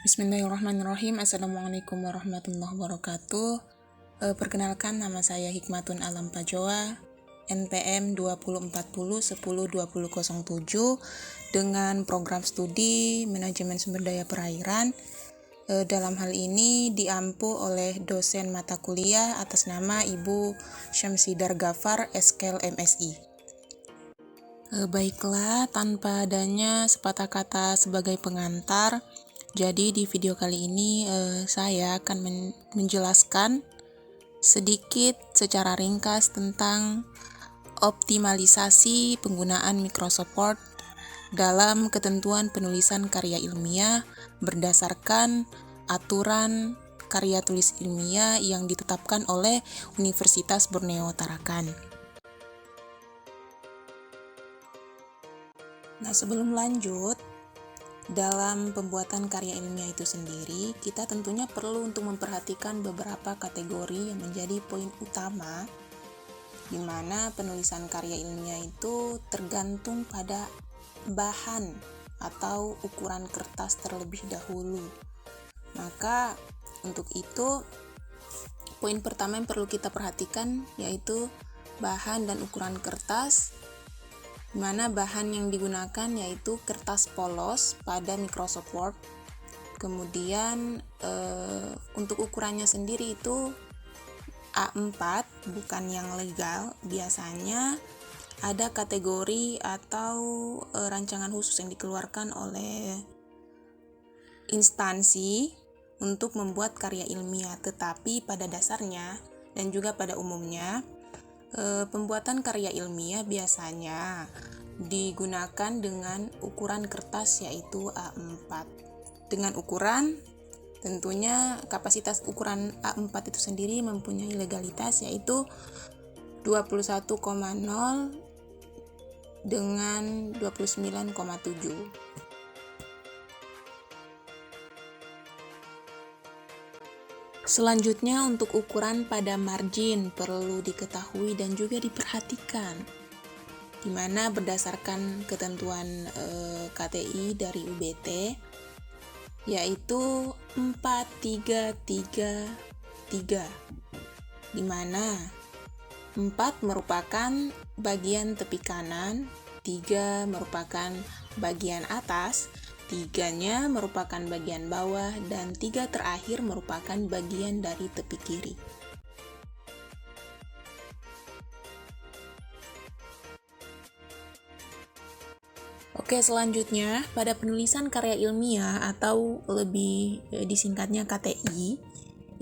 Bismillahirrahmanirrahim. Assalamualaikum warahmatullahi wabarakatuh. Perkenalkan, nama saya Hikmatun Alam Pajoa, NPM 2040102007 dengan program studi Manajemen Sumber Daya Perairan. Dalam hal ini diampu oleh dosen mata kuliah atas nama Ibu Syamsidar Ghafar, SKEL MSI. Baiklah, tanpa adanya sepatah kata sebagai pengantar, jadi di video kali ini saya akan menjelaskan sedikit secara ringkas tentang optimalisasi penggunaan Microsoft Word dalam ketentuan penulisan karya ilmiah berdasarkan aturan karya tulis ilmiah yang ditetapkan oleh Universitas Borneo Tarakan. Nah, sebelum lanjut, dalam pembuatan karya ilmiah itu sendiri, kita tentunya perlu untuk memperhatikan beberapa kategori yang menjadi poin utama, di mana penulisan karya ilmiah itu tergantung pada bahan atau ukuran kertas terlebih dahulu. Maka untuk itu, poin pertama yang perlu kita perhatikan yaitu bahan dan ukuran kertas, di mana bahan yang digunakan yaitu kertas polos pada Microsoft Word. Kemudian untuk ukurannya sendiri itu A4, bukan yang legal. Biasanya ada kategori atau rancangan khusus yang dikeluarkan oleh instansi untuk membuat karya ilmiah, tetapi pada dasarnya dan juga pada umumnya pembuatan karya ilmiah biasanya digunakan dengan ukuran kertas yaitu A4. Dengan ukuran, tentunya kapasitas ukuran A4 itu sendiri mempunyai legalitas yaitu 21,0 dengan 29,7. Selanjutnya, untuk ukuran pada margin perlu diketahui dan juga diperhatikan, di mana berdasarkan ketentuan KTI dari UBT yaitu 4333, di mana 4 merupakan bagian tepi kanan, 3 merupakan bagian atas, 3-nya merupakan bagian bawah, dan 3 terakhir merupakan bagian dari tepi kiri. Oke, selanjutnya pada penulisan karya ilmiah atau lebih disingkatnya KTI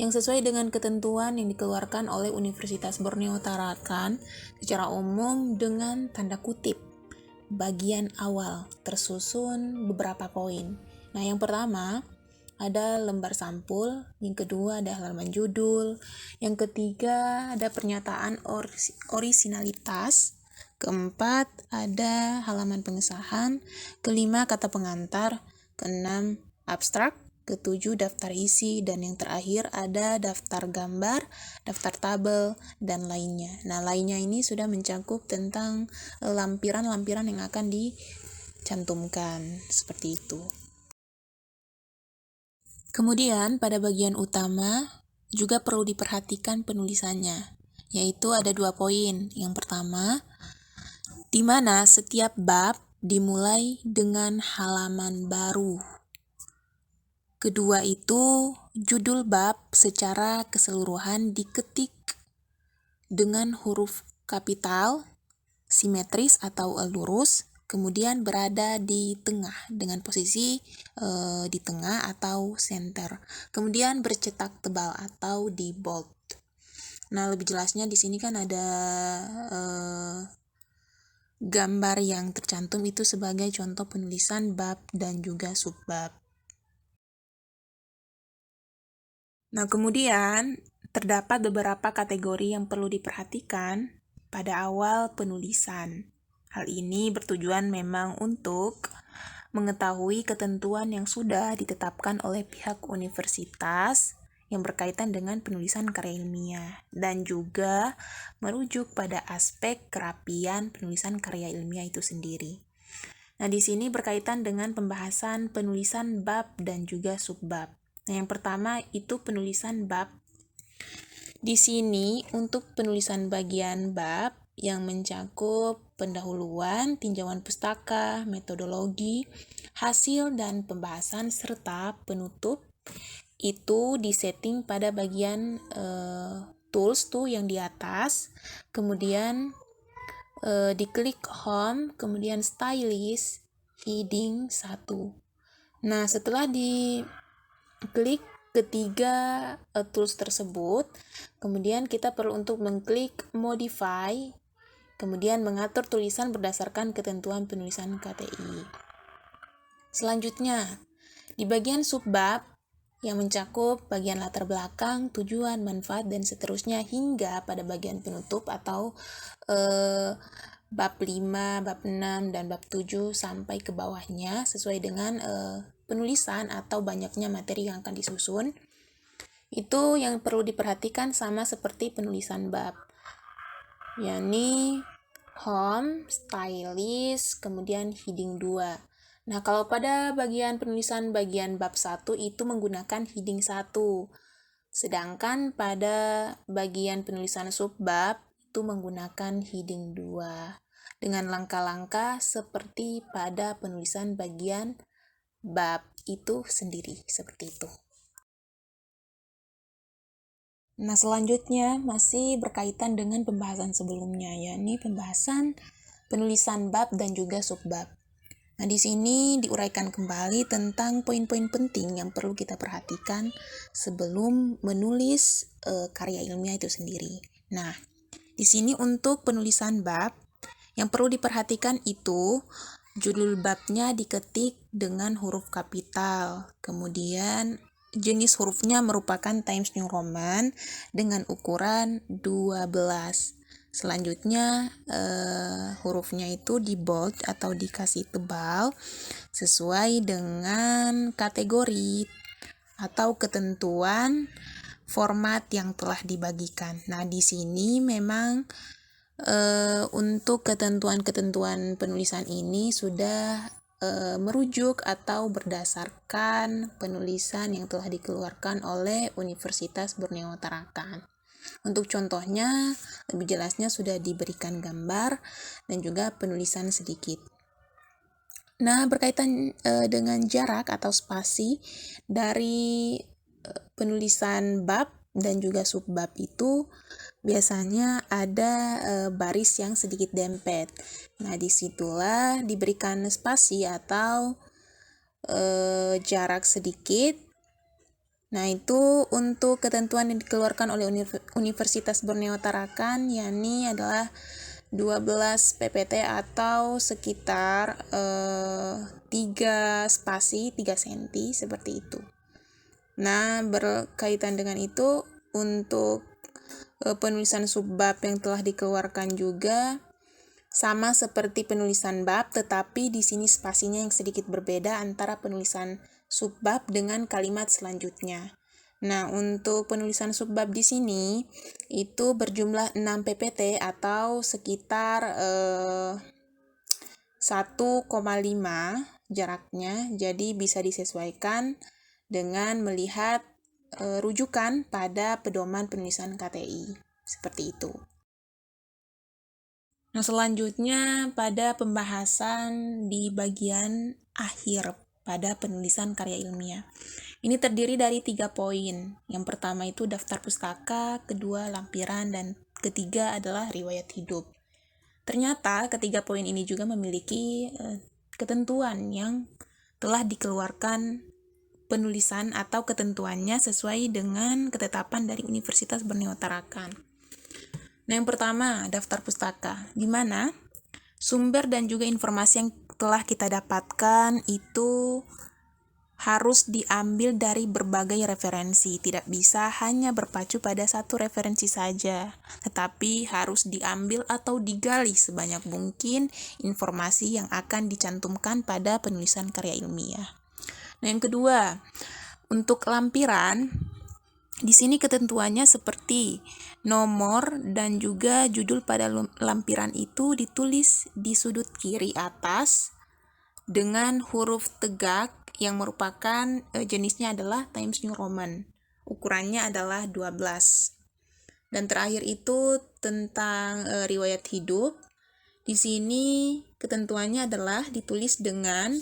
yang sesuai dengan ketentuan yang dikeluarkan oleh Universitas Borneo Tarakan secara umum dengan tanda kutip bagian awal tersusun beberapa poin. Nah, yang pertama ada lembar sampul, yang kedua ada halaman judul, yang ketiga ada pernyataan orisinalitas, keempat ada halaman pengesahan, kelima kata pengantar, keenam abstrak, ketujuh daftar isi, dan yang terakhir ada daftar gambar, daftar tabel, dan lainnya. Nah, lainnya ini sudah mencakup tentang lampiran-lampiran yang akan dicantumkan, seperti itu. Kemudian pada bagian utama juga perlu diperhatikan penulisannya, yaitu ada 2 poin. Yang pertama, di mana setiap bab dimulai dengan halaman baru. Kedua itu, judul bab secara keseluruhan diketik dengan huruf kapital, simetris atau lurus, kemudian berada di tengah dengan posisi di tengah atau center. Kemudian bercetak tebal atau di bold. Nah, lebih jelasnya di sini kan ada gambar yang tercantum itu sebagai contoh penulisan bab dan juga subbab. Nah, kemudian terdapat beberapa kategori yang perlu diperhatikan pada awal penulisan. Hal ini bertujuan memang untuk mengetahui ketentuan yang sudah ditetapkan oleh pihak universitas yang berkaitan dengan penulisan karya ilmiah dan juga merujuk pada aspek kerapian penulisan karya ilmiah itu sendiri. Nah, di sini berkaitan dengan pembahasan penulisan bab dan juga subbab. Nah, yang pertama itu penulisan bab. Di sini untuk penulisan bagian bab yang mencakup pendahuluan, tinjauan pustaka, metodologi, hasil dan pembahasan serta penutup itu disetting pada bagian tools tuh yang di atas, kemudian diklik home, kemudian stylist, heading 1. Nah, setelah diklik ketiga tools tersebut, kemudian kita perlu untuk mengklik modify, kemudian mengatur tulisan berdasarkan ketentuan penulisan KTI. Selanjutnya, di bagian subbab yang mencakup bagian latar belakang, tujuan, manfaat, dan seterusnya hingga pada bagian penutup atau bab 5, bab 6, dan bab 7 sampai ke bawahnya sesuai dengan penulisan atau banyaknya materi yang akan disusun. Itu yang perlu diperhatikan sama seperti penulisan bab, yakni home, stylist, kemudian heading 2. Nah, kalau pada bagian penulisan bagian bab 1 itu menggunakan heading 1. Sedangkan pada bagian penulisan subbab itu menggunakan heading 2. Dengan langkah-langkah seperti pada penulisan bagian bab itu sendiri, seperti itu. Nah, selanjutnya masih berkaitan dengan pembahasan sebelumnya, yakni pembahasan penulisan bab dan juga subbab. Nah, di sini diuraikan kembali tentang poin-poin penting yang perlu kita perhatikan sebelum menulis karya ilmiah itu sendiri. Nah, di sini untuk penulisan bab yang perlu diperhatikan itu judul babnya diketik dengan huruf kapital, kemudian jenis hurufnya merupakan Times New Roman dengan ukuran 12. Selanjutnya hurufnya itu di bold atau dikasih tebal sesuai dengan kategori atau ketentuan format yang telah dibagikan. Nah, di sini memang untuk ketentuan-ketentuan penulisan ini sudah merujuk atau berdasarkan penulisan yang telah dikeluarkan oleh Universitas Borneo Tarakan. Untuk contohnya, lebih jelasnya sudah diberikan gambar dan juga penulisan sedikit. Nah, berkaitan dengan jarak atau spasi dari penulisan bab dan juga subbab itu biasanya ada baris yang sedikit dempet. Nah, disitulah diberikan spasi atau jarak sedikit. Nah, itu untuk ketentuan yang dikeluarkan oleh Universitas Borneo Tarakan, yakni adalah 12 ppt atau sekitar 3 spasi 3 cm seperti itu. Nah, berkaitan dengan itu untuk penulisan subbab yang telah dikeluarkan juga sama seperti penulisan bab, tetapi di sini spasinya yang sedikit berbeda antara penulisan subbab dengan kalimat selanjutnya. Nah, untuk penulisan subbab di sini itu berjumlah 6 ppt atau sekitar 1,5 jaraknya, jadi bisa disesuaikan dengan melihat rujukan pada pedoman penulisan KTI, seperti itu. Nah, selanjutnya pada pembahasan di bagian akhir pada penulisan karya ilmiah. Ini terdiri dari 3 poin. Yang pertama itu daftar pustaka, kedua lampiran, dan ketiga adalah riwayat hidup. Ternyata ketiga poin ini juga memiliki ketentuan yang telah dikeluarkan penulisan atau ketentuannya sesuai dengan ketetapan dari Universitas Borneo Tarakan. Nah, yang pertama, daftar pustaka, di mana sumber dan juga informasi yang telah kita dapatkan itu harus diambil dari berbagai referensi. Tidak bisa hanya berpacu pada satu referensi saja, tetapi harus diambil atau digali sebanyak mungkin informasi yang akan dicantumkan pada penulisan karya ilmiah. Nah, yang kedua, untuk lampiran, di sini ketentuannya seperti nomor dan juga judul pada lampiran itu ditulis di sudut kiri atas dengan huruf tegak yang merupakan jenisnya adalah Times New Roman. Ukurannya adalah 12. Dan terakhir itu tentang riwayat hidup. Di sini ketentuannya adalah ditulis dengan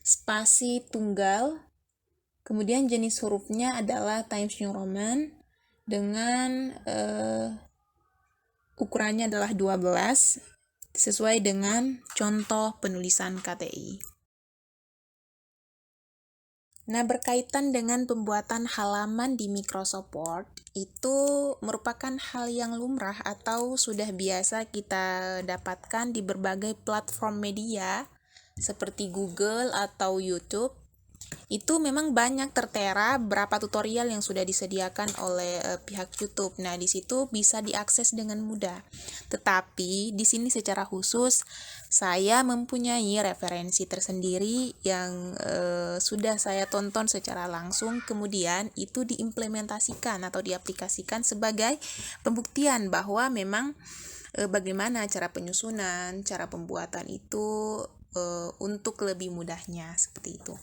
spasi tunggal. Kemudian jenis hurufnya adalah Times New Roman dengan ukurannya adalah 12 sesuai dengan contoh penulisan KTI. Nah, berkaitan dengan pembuatan halaman di Microsoft Word, itu merupakan hal yang lumrah atau sudah biasa kita dapatkan di berbagai platform media seperti Google atau YouTube. Itu memang banyak tertera berapa tutorial yang sudah disediakan oleh pihak YouTube. Nah, di situ bisa diakses dengan mudah. Tetapi di sini secara khusus saya mempunyai referensi tersendiri yang sudah saya tonton secara langsung, kemudian itu diimplementasikan atau diaplikasikan sebagai pembuktian bahwa memang bagaimana cara penyusunan, cara pembuatan itu untuk lebih mudahnya seperti itu.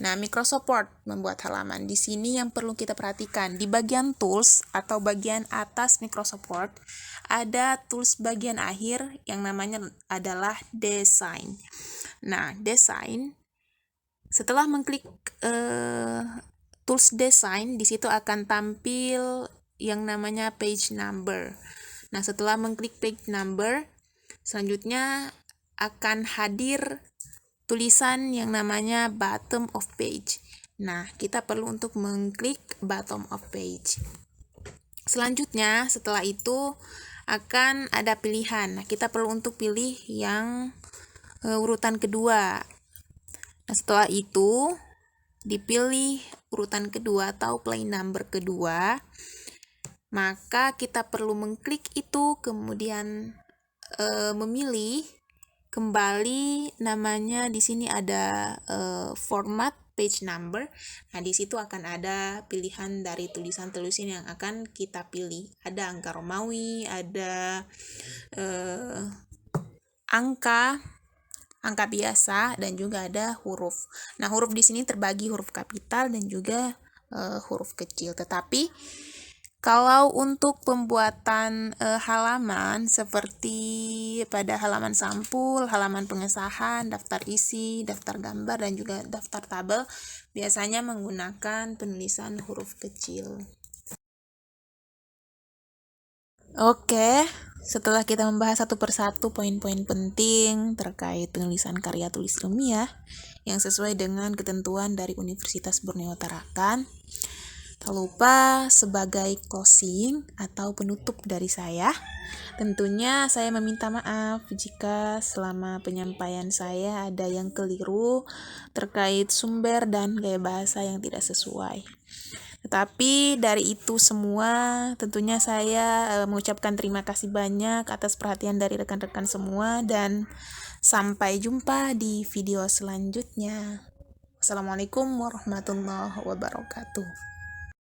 Nah, Microsoft Word membuat halaman. Di sini yang perlu kita perhatikan, di bagian tools atau bagian atas Microsoft Word ada tools bagian akhir yang namanya adalah design. Nah, design, setelah mengklik tools design, di situ akan tampil yang namanya page number. Nah, setelah mengklik page number, selanjutnya akan hadir tulisan yang namanya bottom of page. Nah, kita perlu untuk mengklik bottom of page. Selanjutnya, setelah itu akan ada pilihan. Nah, kita perlu untuk pilih yang urutan kedua. Nah, setelah itu dipilih urutan kedua atau plain number kedua, maka kita perlu mengklik itu, kemudian memilih kembali namanya. Di sini ada format page number. Nah, di situ akan ada pilihan dari tulisan-tulisan yang akan kita pilih. Ada angka Romawi, ada angka biasa, dan juga ada huruf. Nah, huruf di sini terbagi huruf kapital dan juga huruf kecil. Tetapi kalau untuk pembuatan halaman seperti pada halaman sampul, halaman pengesahan, daftar isi, daftar gambar, dan juga daftar tabel, biasanya menggunakan penulisan huruf kecil. Oke, setelah kita membahas satu persatu poin-poin penting terkait penulisan karya tulis ilmiah yang sesuai dengan ketentuan dari Universitas Borneo Tarakan, tak lupa sebagai closing atau penutup dari saya, tentunya saya meminta maaf jika selama penyampaian saya ada yang keliru terkait sumber dan gaya bahasa yang tidak sesuai. Tetapi dari itu semua, tentunya saya mengucapkan terima kasih banyak atas perhatian dari rekan-rekan semua, dan sampai jumpa di video selanjutnya. Wassalamualaikum warahmatullahi wabarakatuh.